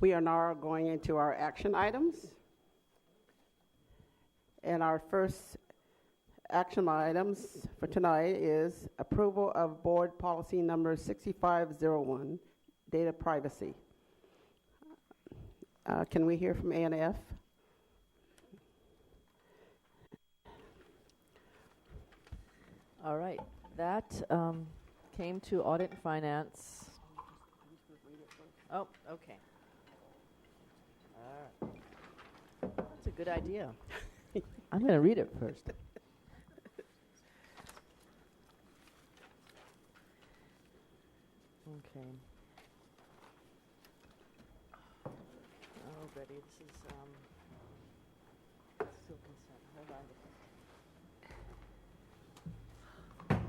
We are now going into our action items. And our first action items for tonight is approval of board policy number 6501, data privacy. Can we hear from A&F? All right, that came to Audit and Finance. Oh, okay. All right. That's a good idea. I'm going to read it first. Okay. Oh, Betty, this is still consent. Hold on.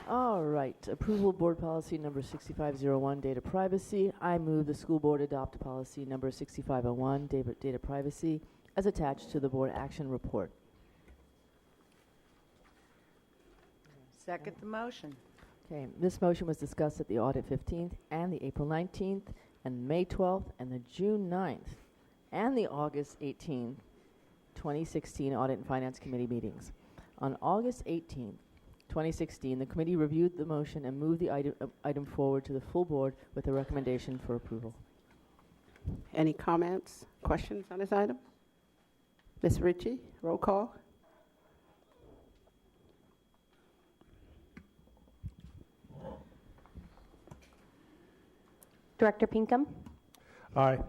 All right. Approval board policy number 6501, data privacy. I move the school board adopt policy number 6501, data privacy, as attached to the board action report. Second the motion. Okay. This motion was discussed at the audit 15th and the April 19th and May 12th and the June 9th and the August 18th, 2016 Audit and Finance Committee meetings. On August 18th, 2016, the committee reviewed the motion and moved the item forward to the full board with a recommendation for approval. Any comments, questions on this item? Ms. Ritchie, roll call. Director Pinkham? Aye.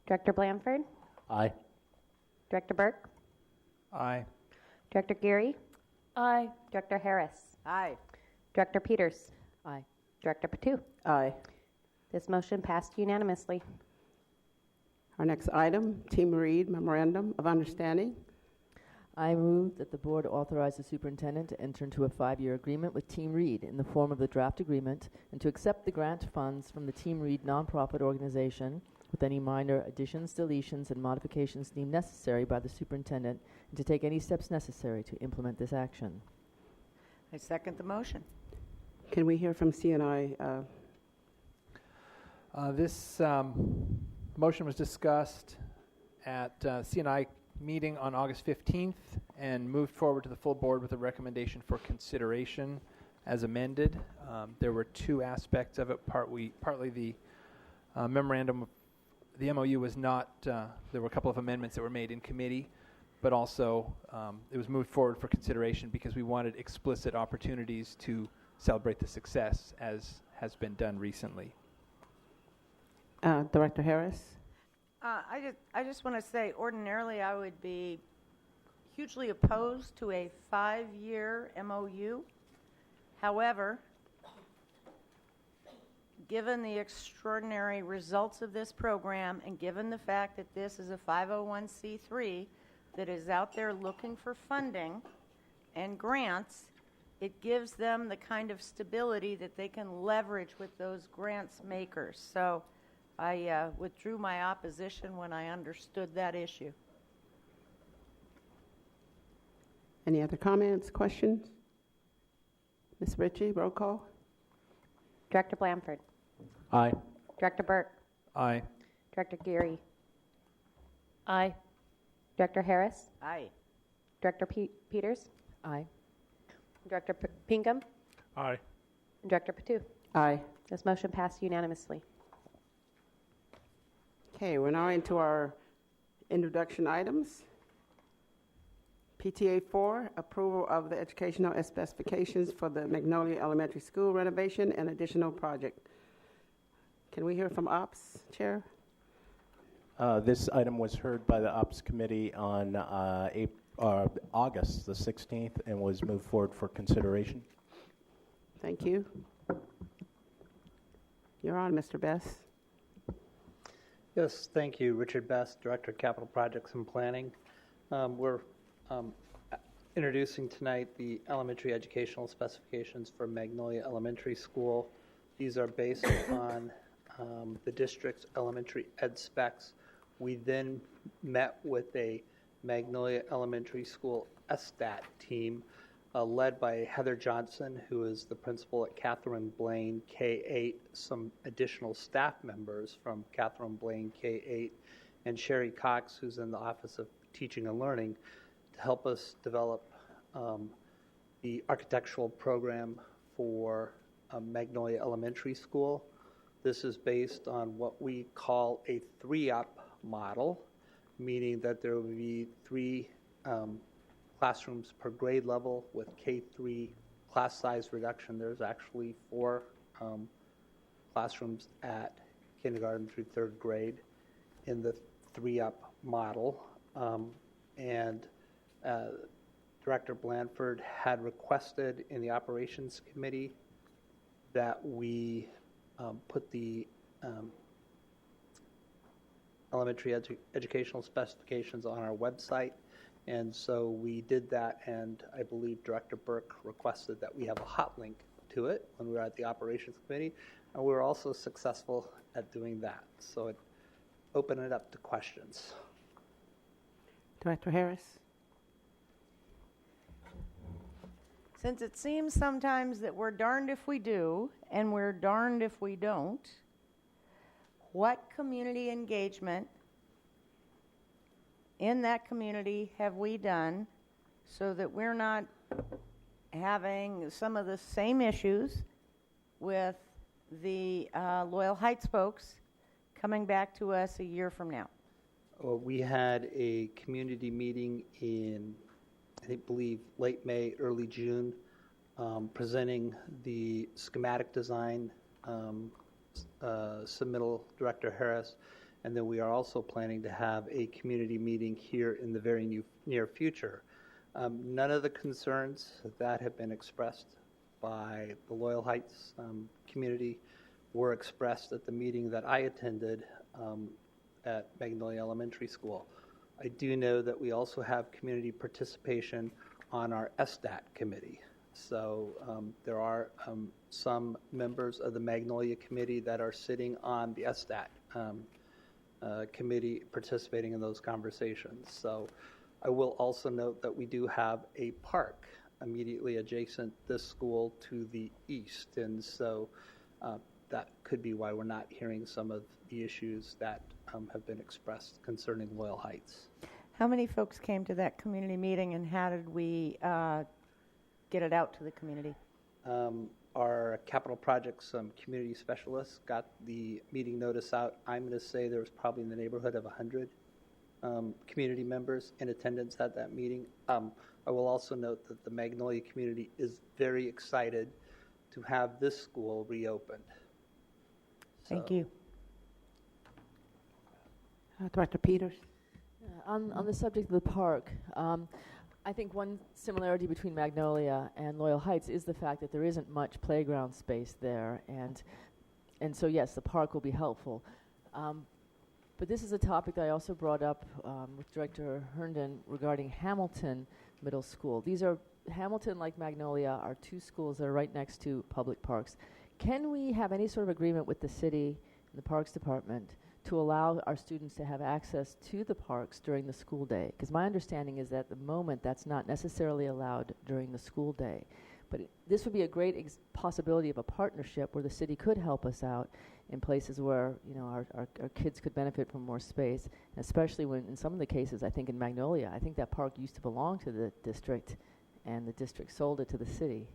Director Blanford? Aye. Director Burke? Aye. Director Geary? Aye. Director Harris? Aye. Director Peters? Aye. Director Patu? Aye. This motion passed unanimously. Our next item, Team Read Memorandum of Understanding. I move that the board authorize the superintendent to enter into a 5-year agreement with Team Read in the form of the draft agreement and to accept the grant funds from the Team Read nonprofit organization with any minor additions, deletions, and modifications deemed necessary by the superintendent and to take any steps necessary to implement this action. I second the motion. Can we hear from CNI? This motion was discussed at CNI meeting on August 15th and moved forward to the full board with a recommendation for consideration as amended. There were two aspects of it. Partly the memorandum, the MOU was not, there were a couple of amendments that were made in committee, but also it was moved forward for consideration because we wanted explicit opportunities to celebrate the success as has been done recently. Director Harris? I just want to say, ordinarily I would be hugely opposed to a 5-year MOU. However, given the extraordinary results of this program and given the fact that this is a 501c3 that is out there looking for funding and grants, it gives them the kind of stability that they can leverage with those grants makers. So I withdrew my opposition when I understood that issue. Any other comments, questions? Ms. Ritchie, roll call. Director Blanford? Aye. Director Burke? Aye. Director Geary? Aye. Director Harris? Aye. Director Peters? Aye. Director Pinkham? Aye. And Director Patu? Aye. This motion passed unanimously. Okay, we're now into our introduction items. PTA 4, approval of the educational specifications for the Magnolia Elementary School renovation and additional project. Can we hear from Ops, Chair? This item was heard by the Ops Committee on August the 16th and was moved forward for consideration. Thank you. You're on, Mr. Best. Yes, thank you. Richard Best, Director of Capital Projects and Planning. We're introducing tonight the elementary educational specifications for Magnolia Elementary School. These are based on the district's elementary ed specs. We then met with a Magnolia Elementary School SSTAT team led by Heather Johnson, who is the principal at Catherine Blaine K-8, some additional staff members from Catherine Blaine K-8, and Sherry Cox, who's in the Office of Teaching and Learning, to help us develop the architectural program for Magnolia Elementary School. This is based on what we call a 3-up model, meaning that there will be 3 classrooms per grade level with K-3 class size reduction. There's actually 4 classrooms at kindergarten through 3rd grade in the 3-up model. And Director Blanford had requested in the operations committee that we put the elementary educational specifications on our website. And so we did that, and I believe Director Burke requested that we have a hot link to it when we were at the operations committee, and we were also successful at doing that. So it opened it up to questions. Director Harris? Since it seems sometimes that we're darned if we do and we're darned if we don't, what community engagement in that community have we done so that we're not having some of the same issues with the Loyal Heights folks coming back to us a year from now? Well, we had a community meeting in, I believe, late May, early June, presenting the schematic design submittal, Director Harris, and then we are also planning to have a community meeting here in the very near future. None of the concerns that have been expressed by the Loyal Heights community were expressed at the meeting that I attended at Magnolia Elementary School. I do know that we also have community participation on our SDAT committee. So there are some members of the Magnolia committee that are sitting on the SDAT committee participating in those conversations. So I will also note that we do have a park immediately adjacent this school to the east, and so that could be why we're not hearing some of the issues that have been expressed concerning Loyal Heights. How many folks came to that community meeting, and how did we get it out to the community? Our capital projects community specialists got the meeting notice out. I'm going to say there was probably in the neighborhood of 100 community members in attendance at that meeting. I will also note that the Magnolia community is very excited to have this school reopened. Thank you. Director Peters? On the subject of the park, I think one similarity between Magnolia and Loyal Heights is the fact that there isn't much playground space there, and so yes, the park will be helpful. But this is a topic that I also brought up with Director Herndon regarding Hamilton Middle School. Hamilton, like Magnolia, are 2 schools that are right next to public parks. Can we have any sort of agreement with the city and the Parks Department to allow our students to have access to the parks during the school day? Because my understanding is that at the moment that's not necessarily allowed during the school day. But this would be a great possibility of a partnership where the city could help us out in places where our kids could benefit from more space, especially when in some of the cases, I think in Magnolia, I think that park used to belong to the district and the district sold it to the city.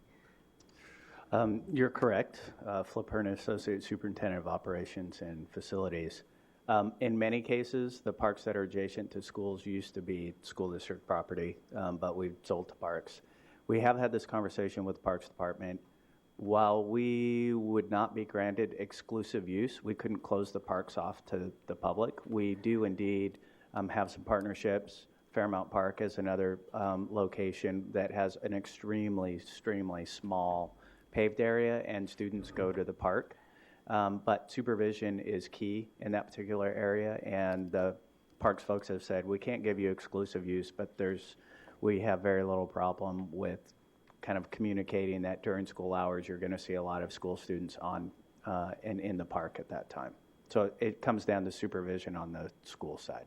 You're correct. Flip Hearn, Associate Superintendent of Operations and Facilities. In many cases, the parks that are adjacent to schools used to be school district property, but we've sold to parks. We have had this conversation with the Parks Department. While we would not be granted exclusive use, we couldn't close the parks off to the public. We do indeed have some partnerships. Fairmount Park is another location that has an extremely small paved area, and students go to the park. But supervision is key in that particular area, and the parks folks have said, we can't give you exclusive use, but we have very little problem with kind of communicating that during school hours you're going to see a lot of school students on and in the park at that time. So it comes down to supervision on the school side.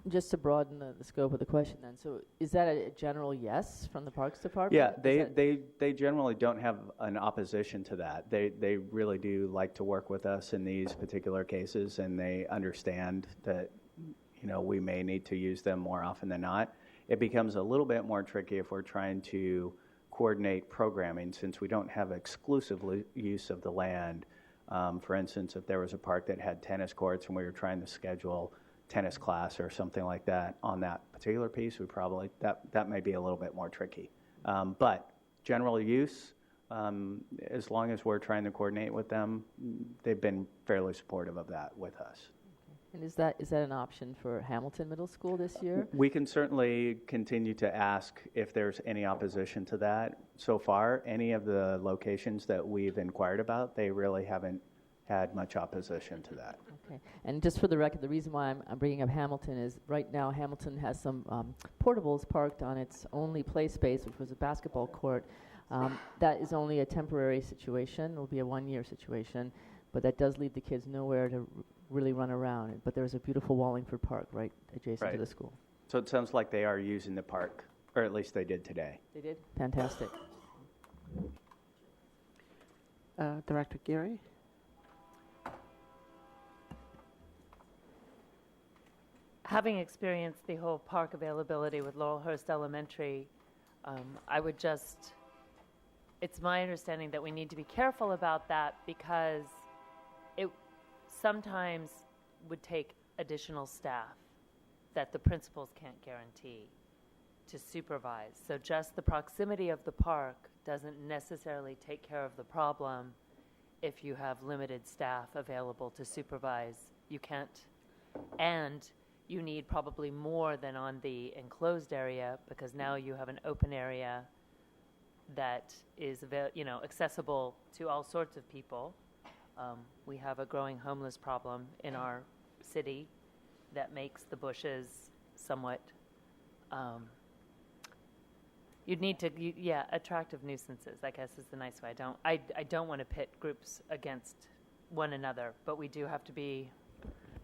Just to broaden the scope of the question then, so is that a general yes from the Parks Department? Yeah, Is that- they generally don't have an opposition to that. They really do like to work with us in these particular cases, and they understand that, we may need to use them more often than not. It becomes a little bit more tricky if we're trying to coordinate programming, since we don't have exclusive use of the land. For instance, if there was a park that had tennis courts and we were trying to schedule tennis class or something like that on that particular piece, we probably that may be a little bit more tricky. But general use, as long as we're trying to coordinate with them, they've been fairly supportive of that with us. And is that an option for Hamilton Middle School this year? We can certainly continue to ask if there's any opposition to that. So far, any of the locations that we've inquired about, they really haven't had much opposition to that. Okay. And just for the record, the reason why I'm bringing up Hamilton is right now Hamilton has some portables parked on its only play space, which was a basketball court. That is only a temporary situation. It will be a one-year situation, but that does leave the kids nowhere to really run around. But there's a beautiful Wallingford Park right adjacent to the school. So it sounds like they are using the park, or at least they did today. They did? Fantastic. Director Geary? Having experienced the whole park availability with Laurelhurst Elementary, it's my understanding that we need to be careful about that, because it sometimes would take additional staff that the principals can't guarantee to supervise. So just the proximity of the park doesn't necessarily take care of the problem if you have limited staff available to supervise. You can't, and you need probably more than on the enclosed area, because now you have an open area that is accessible to all sorts of people. We have a growing homeless problem in our city that makes the bushes somewhat you'd need to attractive nuisances, I guess, is the nice way. I don't want to pit groups against one another, but we do have to be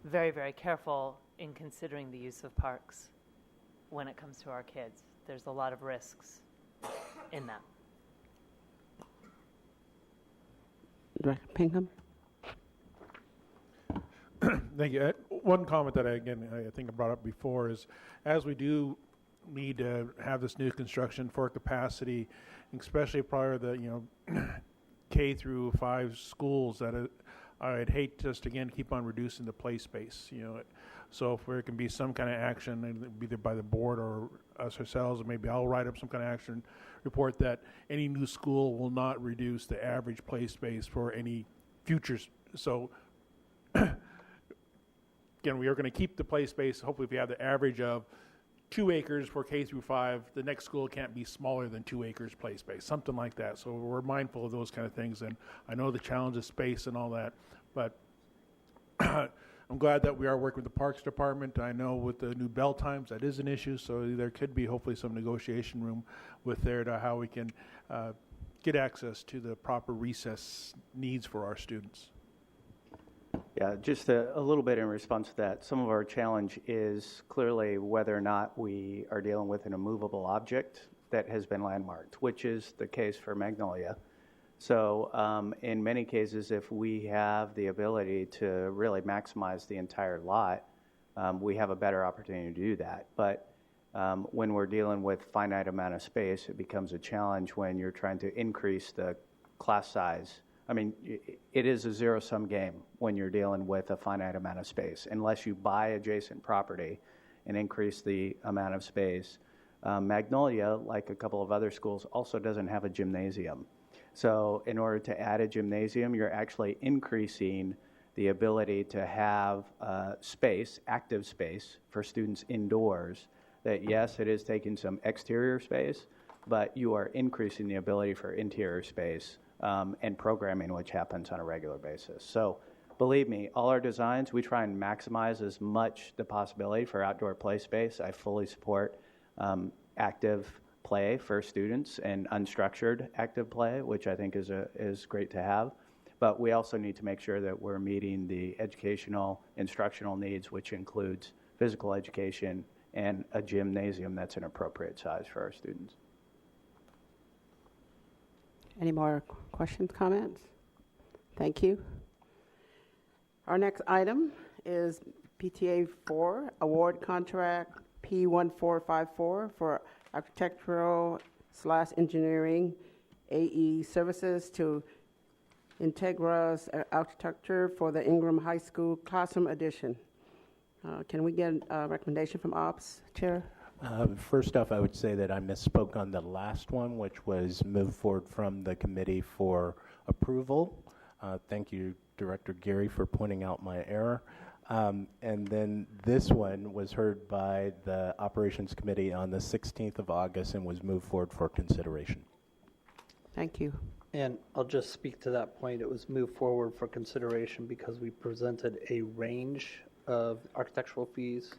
very, very careful in considering the use of parks when it comes to our kids. There's a lot of risks in that. Director Pinkham? Thank you. One comment that I think I brought up before is, as we do need to have this new construction for capacity, especially prior to the K through 5 schools, that I'd hate just again keep on reducing the play space. So if there can be some kind of action, either by the board or us ourselves, or maybe I'll write up some kind of action report that any new school will not reduce the average play space for any futures. So again, we are going to keep the play space. Hopefully, if we have the average of 2 acres for K through 5, the next school can't be smaller than 2 acres play space, something like that. So we're mindful of those kind of things. And I know the challenge is space and all that, but I'm glad that we are working with the Parks Department. I know with the new bell times, that is an issue. So there could be hopefully some negotiation room with there to how we can get access to the proper recess needs for our students. Yeah, just a little bit in response to that. Some of our challenge is clearly whether or not we are dealing with an immovable object that has been landmarked, which is the case for Magnolia. So in many cases, if we have the ability to really maximize the entire lot, we have a better opportunity to do that. But when we're dealing with finite amount of space, it becomes a challenge when you're trying to increase the class size. I mean, it is a zero-sum game when you're dealing with a finite amount of space. Unless you buy adjacent property and increase the amount of space. Magnolia, like a couple of other schools, also doesn't have a gymnasium. So in order to add a gymnasium, you're actually increasing the ability to have space, active space, for students indoors. That, yes, it is taking some exterior space, but you are increasing the ability for interior space and programming, which happens on a regular basis. So believe me, all our designs, we try and maximize as much the possibility for outdoor play space. I fully support active play for students and unstructured active play, which I think is great to have. But we also need to make sure that we're meeting the educational, instructional needs, which includes physical education, and a gymnasium that's an appropriate size for our students. Any more questions, comments? Thank you. Our next item is PTA 4, award contract P1454 for architectural/engineering AE services to Integra's Architecture for the Ingram High School Classroom Edition. Can we get a recommendation from Ops, Chair? First off, I would say that I misspoke on the last one, which was moved forward from the committee for approval. Thank you, Director Geary, for pointing out my error. And then this one was heard by the Operations Committee on the 16th of August and was moved forward for consideration. Thank you. And I'll just speak to that point. It was moved forward for consideration because we presented a range of architectural fees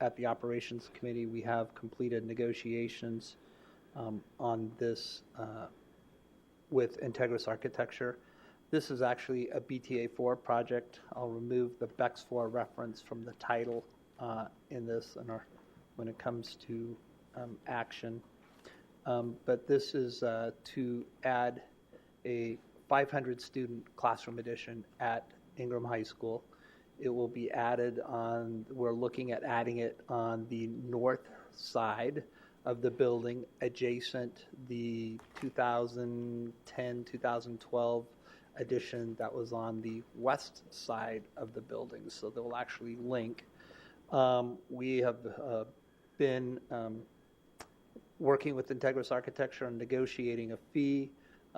at the Operations Committee. We have completed negotiations on this with Integris Architecture. This is actually a BTA4 project. I'll remove the BEX4 reference from the title in this when it comes to action. But this is to add a 500-student classroom edition at Ingram High School. It will be added we're looking at adding it on the north side of the building, adjacent the 2010-2012 edition that was on the west side of the building. So they will actually link. We have been working with Integris Architecture on negotiating a fee.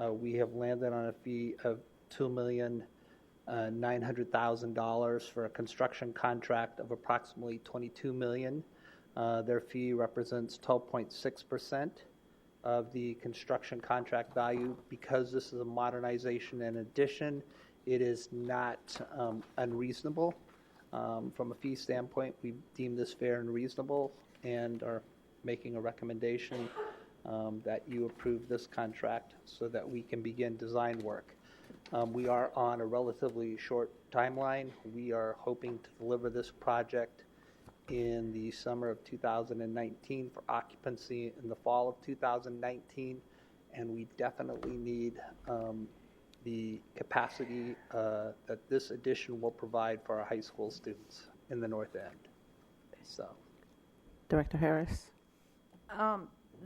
We have landed on a fee of $2,900,000 for a construction contract of approximately $22 million. Their fee represents 12.6% of the construction contract value. Because this is a modernization and addition, it is not unreasonable. From a fee standpoint, we deem this fair and reasonable and are making a recommendation that you approve this contract so that we can begin design work. We are on a relatively short timeline. We are hoping to deliver this project in the summer of 2019 for occupancy in the fall of 2019, and we definitely need the capacity that this addition will provide for our high school students in the North End. So, Director Harris.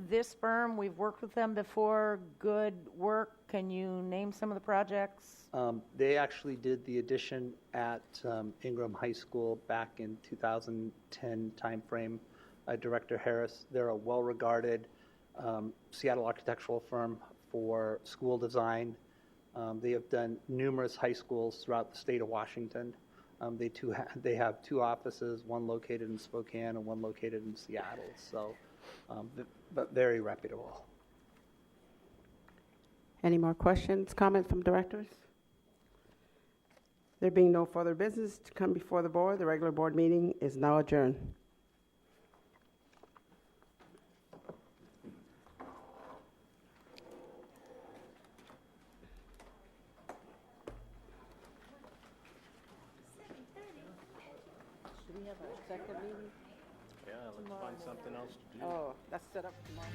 This firm, we've worked with them before. Good work. Can you name some of the projects? They actually did the addition at Ingram High School back in 2010 timeframe. Director Harris, they're a well-regarded Seattle architectural firm for school design. They have done numerous high schools throughout the state of Washington. They have two offices, one located in Spokane and one located in Seattle. So, but very reputable. Any more questions, comments from directors? There being no further business to come before the board, the regular board meeting is now adjourned. Should we have a second meeting? Yeah, let's find something else to do. Oh, that's set up tomorrow.